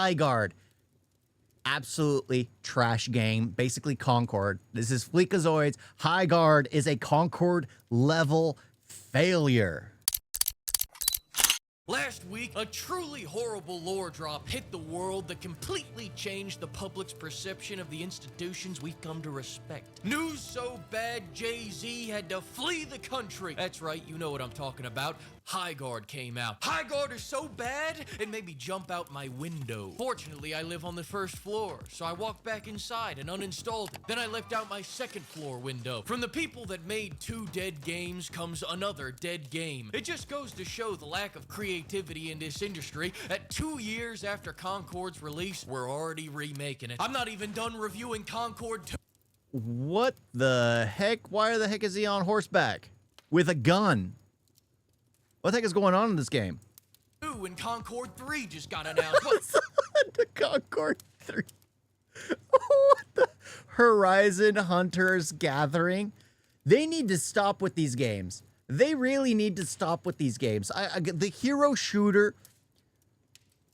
Highguard. Absolutely trash game. Basically Concord. This is Fleekazoids. Highguard is a Concord level failure. Last week, a truly horrible lore drop hit the world that completely changed the public's perception of the institutions we've come to respect. News so bad, Jay-Z had to flee the country. That's right, you know what I'm talking about. Highguard came out. Highguard is so bad, it made me jump out my window. Fortunately, I live on the first floor, so I walked back inside and uninstalled it. Then I left out my second floor window. From the people that made 2 dead games comes another dead game. It just goes to show the lack of creativity in this industry that 2 years after Concord's release, we're already remaking it. I'm not even done reviewing Concord 2. What the heck? Why the heck is he on horseback? With a gun? What the heck is going on in this game? And Concord 3 just got announced. What? The Concord 3. What the? Horizon Hunters Gathering? They need to stop with these games. They really need to stop with these games. The hero shooter,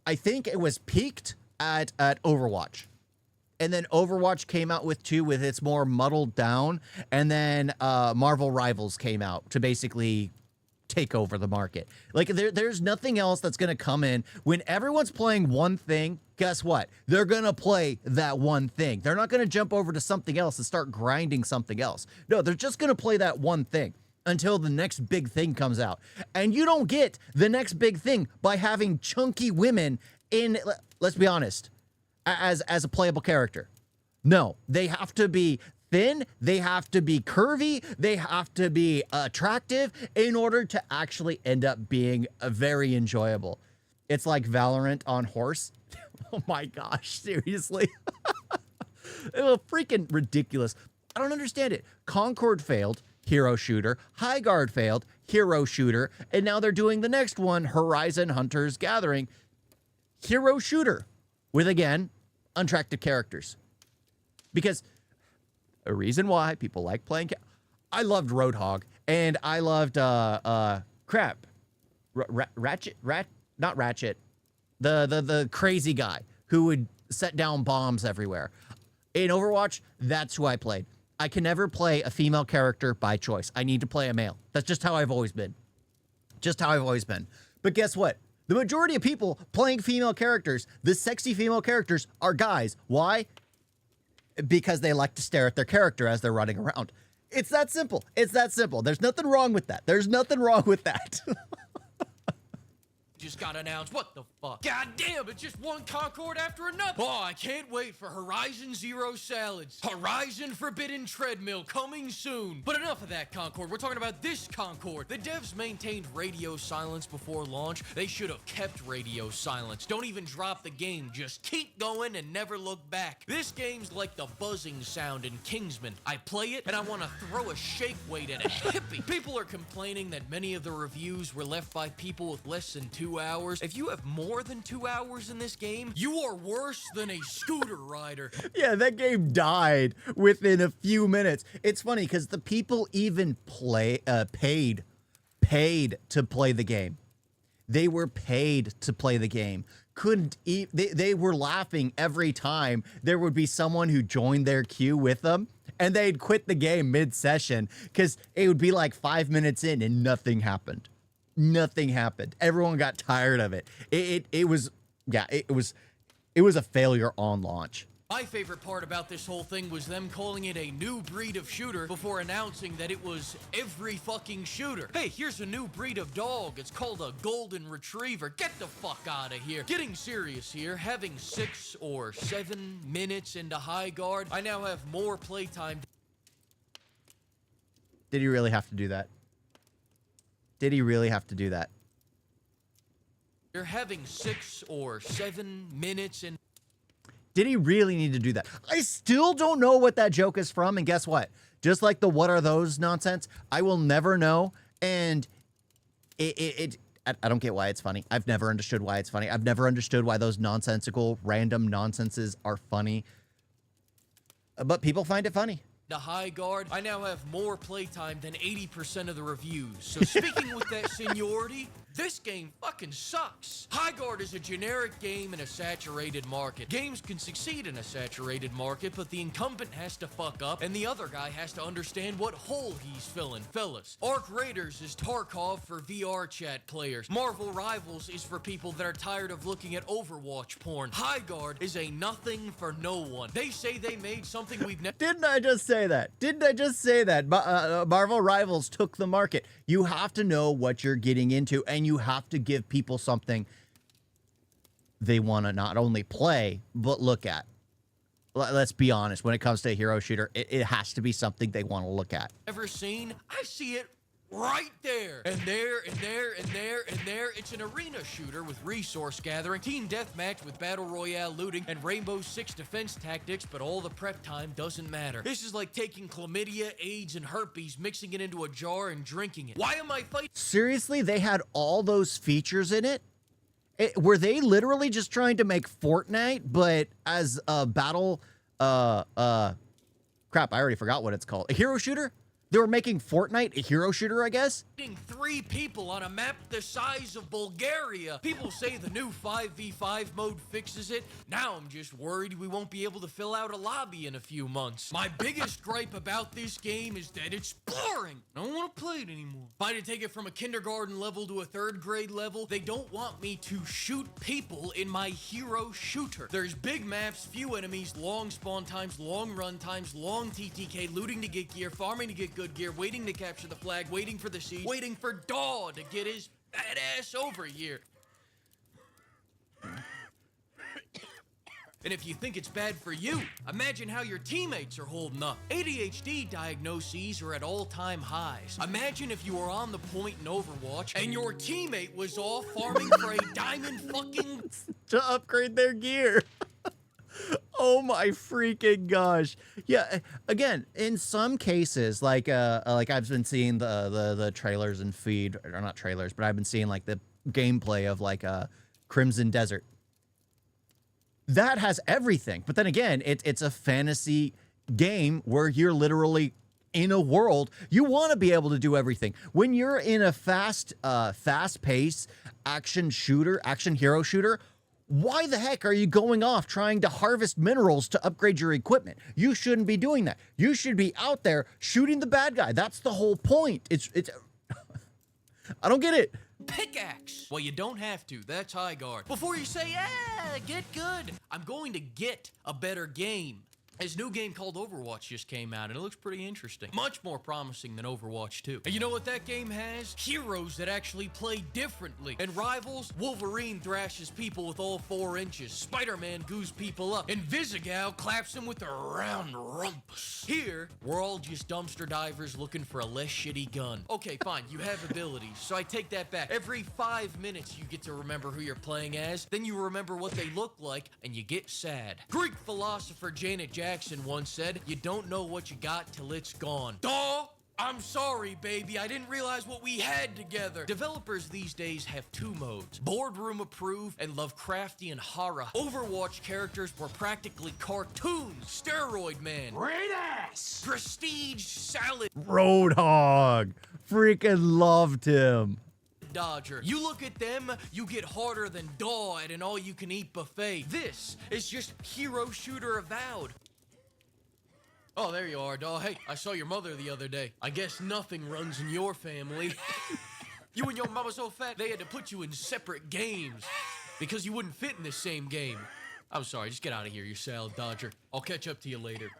I think it was peaked at Overwatch. And then Overwatch came out with 2 with its more muddled down. And then Marvel Rivals came out to basically take over the market. Like there's nothing else that's going to come in. When everyone's playing one thing, guess what? They're going to play that one thing. They're not going to jump over to something else and start grinding something else. No, they're just going to play that one thing until the next big thing comes out. And you don't get the next big thing by having chunky women in, let's be honest, as a playable character. No, they have to be thin, they have to be curvy, they have to be attractive in order to actually end up being very enjoyable. It's like Valorant on horse. Oh my gosh, seriously. It was freaking ridiculous. I don't understand it. Concord failed, hero shooter. Highguard failed, hero shooter. And now they're doing the next one, Horizon Hunters Gathering, hero shooter, with, again, unattractive characters. Because a reason why people like playing... I loved Roadhog, and I loved, not Ratchet, the crazy guy who would set down bombs everywhere. In Overwatch, that's who I played. I can never play a female character by choice. I need to play a male. That's just how I've always been. Just how I've always been. But guess what? The majority of people playing female characters, the sexy female characters, are guys. Why? Because they like to stare at their character as they're running around. It's that simple. It's that simple. There's nothing wrong with that. There's nothing wrong with that. Just got announced. What the fuck? God damn, it's just one Concord after another. Oh, I can't wait for Horizon Zero Salads. Horizon Forbidden Treadmill coming soon. But enough of that Concord. We're talking about this Concord. The devs maintained radio silence before launch. They should have kept radio silence. Don't even drop the game. Just keep going and never look back. This game's like the buzzing sound in Kingsman. I play it and I want to throw a shake weight at a hippie. People are complaining that many of the reviews were left by people with less than 2 hours. If you have more than 2 hours in this game, you are worse than a scooter rider. Yeah, that game died within a few minutes. It's funny because the people even paid to play the game. They were paid to play the game. Couldn't eat. They were laughing every time there would be someone who joined their queue with them, and they'd quit the game mid-session because it would be like 5 minutes in and nothing happened. Nothing happened. Everyone got tired of it. It was a failure on launch. My favorite part about this whole thing was them calling it a new breed of shooter before announcing that it was every fucking shooter. Hey, here's a new breed of dog. It's called a golden retriever. Get the fuck out of here. Getting serious here, having 6 or 7 minutes into Highguard, I now have more playtime. Did he really have to do that? Did he really have to do that? You're having 6 or 7 minutes in. Did he really need to do that? I still don't know what that joke is from. And guess what? Just like the what are those nonsense, I will never know. And I don't get why it's funny. I've never understood why it's funny. I've never understood why those nonsensical, random nonsenses are funny. But people find it funny. The highguard, I now have more playtime than 80% of the reviews. So speaking with that seniority, this game fucking sucks. Highguard is a generic game in a saturated market. Games can succeed in a saturated market, but the incumbent has to fuck up, and the other guy has to understand what hole he's filling. Fellas, Arc Raiders is Tarkov for VR chat players. Marvel Rivals is for people that are tired of looking at Overwatch porn. Highguard is a nothing for no one. They say they made something we've never... Didn't I just say that? Didn't I just say that? Marvel Rivals took the market. You have to know what you're getting into, and you have to give people something they want to not only play, but look at. Let's be honest. When it comes to a hero shooter, it has to be something they want to look at. Ever seen? I see it right there. And there, and there, and there, and there. It's an arena shooter with resource gathering, team deathmatch with battle royale looting, and Rainbow Six defense tactics, but all the prep time doesn't matter. This is like taking chlamydia, AIDS, and herpes, mixing it into a jar and drinking it. Why am I fighting? Seriously, they had all those features in it? Were they literally just trying to make Fortnite, but as a battle, crap, I already forgot what it's called. A hero shooter? They were making Fortnite a hero shooter, I guess? 3 people on a map the size of Bulgaria. People say the new 5v5 mode fixes it. Now I'm just worried we won't be able to fill out a lobby in a few months. My biggest gripe about this game is that it's boring. I don't want to play it anymore. If I had to take it from a kindergarten level to a 3rd grade level, they don't want me to shoot people in my hero shooter. There's big maps, few enemies, long spawn times, long run times, long TTK, looting to get gear, farming to get good gear, waiting to capture the flag, waiting for the siege, waiting for Daw to get his badass over here. And if you think it's bad for you, imagine how your teammates are holding up. ADHD diagnoses are at all-time highs. Imagine if you were on the point in Overwatch and your teammate was all farming for a diamond fucking... to upgrade their gear. Oh my freaking gosh. Yeah, again, in some cases, like I've been seeing the trailers and feed, or not trailers, but I've been seeing like the gameplay of like Crimson Desert. That has everything. But then again, it's a fantasy game where you're literally in a world. You want to be able to do everything. When you're in a fast-paced action hero shooter, why the heck are you going off trying to harvest minerals to upgrade your equipment? You shouldn't be doing that. You should be out there shooting the bad guy. That's the whole point. It's I don't get it. Pickaxe. Well, you don't have to. That's highguard. Before you say, get good, I'm going to get a better game. His new game called Overwatch just came out, and it looks pretty interesting. Much more promising than Overwatch 2. And you know what that game has? Heroes that actually play differently. And Rivals, Wolverine thrashes people with all 4 inches. Spider-Man goos people up. And Visigow claps them with a round rumpus. Here, we're all just dumpster divers looking for a less shitty gun. Okay, fine, you have abilities, so I take that back. Every 5 minutes, you get to remember who you're playing as, then you remember what they look like, and you get sad. Greek philosopher Janet Jackson once said, you don't know what you got till it's gone. Duh! I'm sorry, baby. I didn't realize what we had together. Developers these days have 2 modes. Boardroom approved and Lovecraftian horror. Overwatch characters were practically cartoons. Steroid Man. Great ass! Prestige Salad. Roadhog. Freaking loved him. Dodger. You look at them, you get harder than Daw at an all-you-can-eat buffet. This is just hero shooter avowed. Oh, there you are, Daw. Hey, I saw your mother the other day. I guess nothing runs in your family. You and your mama so fat, they had to put you in separate games because you wouldn't fit in the same game. I'm sorry, just get out of here, you salad dodger. I'll catch up to you later.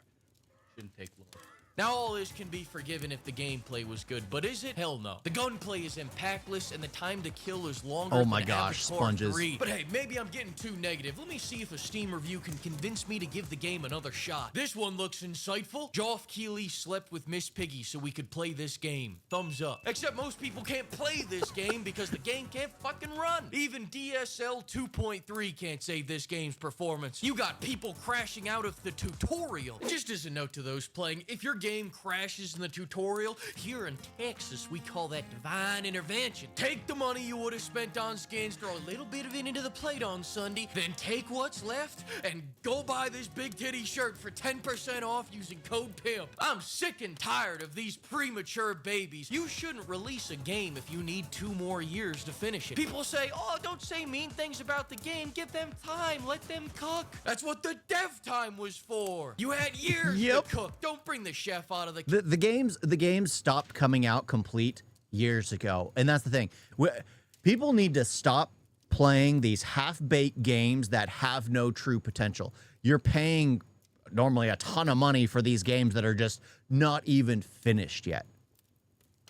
Shouldn't take long. Now all this can be forgiven if the gameplay was good, but is it? Hell no. The gunplay is impactless and the time to kill is longer Oh my than gosh, Avatar sponges. 3. But hey, maybe I'm getting too negative. Let me see if a Steam review can convince me to give the game another shot. This one looks insightful. Geoff Keighley slept with Miss Piggy so we could play this game. Thumbs up. Except most people can't play this game because the game can't fucking run. Even DSL 2.3 can't save this game's performance. You got people crashing out of the tutorial. Just as a note to those playing, if your game crashes in the tutorial, here in Texas, we call that divine intervention. Take the money you would have spent on skins, throw a little bit of it into the plate on Sunday, then take what's left and go buy this big titty shirt for 10% off using code PIMP. I'm sick and tired of these premature babies. You shouldn't release a game if you need 2 more years to finish it. People say, oh, don't say mean things about the game. Give them time. Let them cook. That's what the dev time was for. You had years to cook. Don't bring the chef out of the games stopped coming out complete years ago, and that's the thing. People need to stop playing these half-baked games that have no true potential. You're paying normally a ton of money for these games that are just not even finished yet,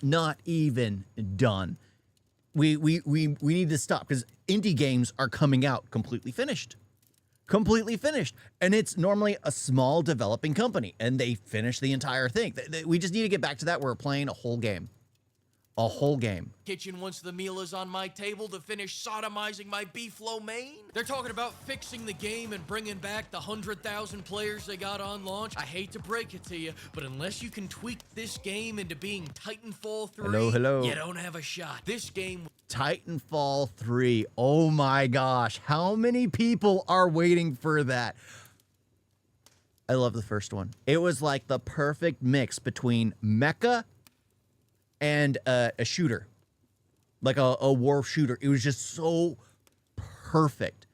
not even done. We need to stop, because indie games are coming out completely finished, and it's normally a small developing company, and they finish the entire thing. We just need to get back to that where we're playing a whole game. Kitchen once the meal is on my table to finish sodomizing my beef lo mein. They're talking about fixing the game and bringing back the 100,000 players they got on launch. I hate to break it to you, but unless you can tweak this game into being Titanfall 3, you don't have a shot. This game... Titanfall 3. Oh my gosh. How many people are waiting for that? I love the first one. It was like the perfect mix between mecha and a shooter, like a war shooter. It was just so perfect.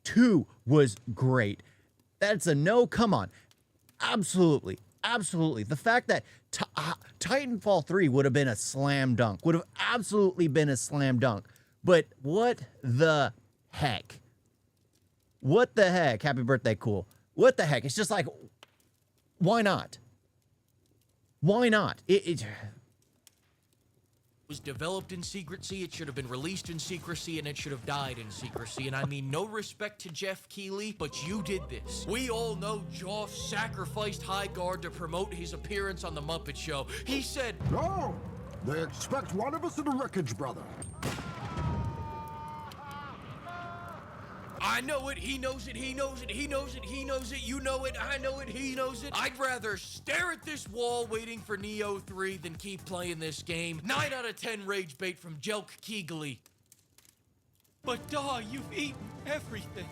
2 was great. That's a no. Come on. Absolutely. The fact that Titanfall 3 would have been a slam dunk, would have absolutely been a slam dunk. But what the heck? Happy birthday, cool. What the heck? It's just like, why not? It was developed in secrecy, it should have been released in secrecy, and it should have died in secrecy. And I mean no respect to Jeff Keighley, but you did this. We all know Joff sacrificed highguard to promote his appearance on The Muppet Show. He said, "No, they expect one of us in the wreckage, brother." I know it, he knows it, he knows it, he knows it, he knows it, you know it, I know it, he knows it. I'd rather stare at this wall waiting for Neo 3 than keep playing this game. 9 out of 10 rage bait from Jelk Keighley. But Daw, you've eaten everything.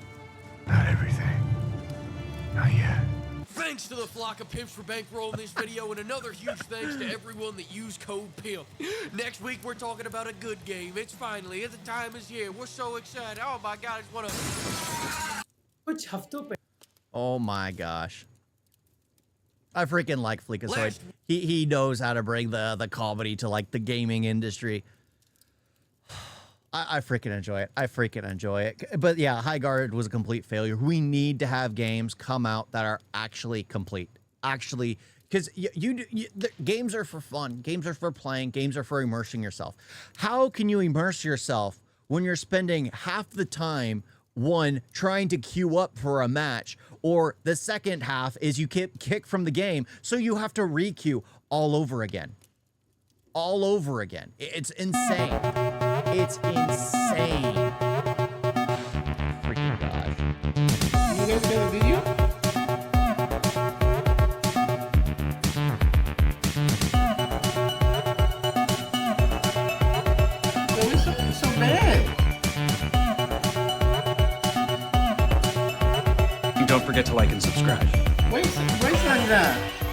Not everything. Not yet. Thanks to the flock of pimps for bankrolling this video, and another huge thanks to everyone that used code PIMP. Next week, we're talking about a good game. It's finally, the time is here. We're so excited. Oh my God, I just want to... कुछ हफ्तों पे Oh my gosh. I freaking like Fleekazoid. He knows how to bring the comedy to like the gaming industry. I freaking enjoy it. But yeah, highguard was a complete failure. We need to have games come out that are actually complete. Actually, because the games are for fun. Games are for playing. Games are for immersing yourself. How can you immerse yourself when you're spending half the time, one, trying to queue up for a match, or the second half is you get kicked from the game, so you have to re-queue all over again. It's insane. It's insane. Freaking gosh. you guys got a video? It was so bad. And don't forget to like and subscribe. Wait, where's that?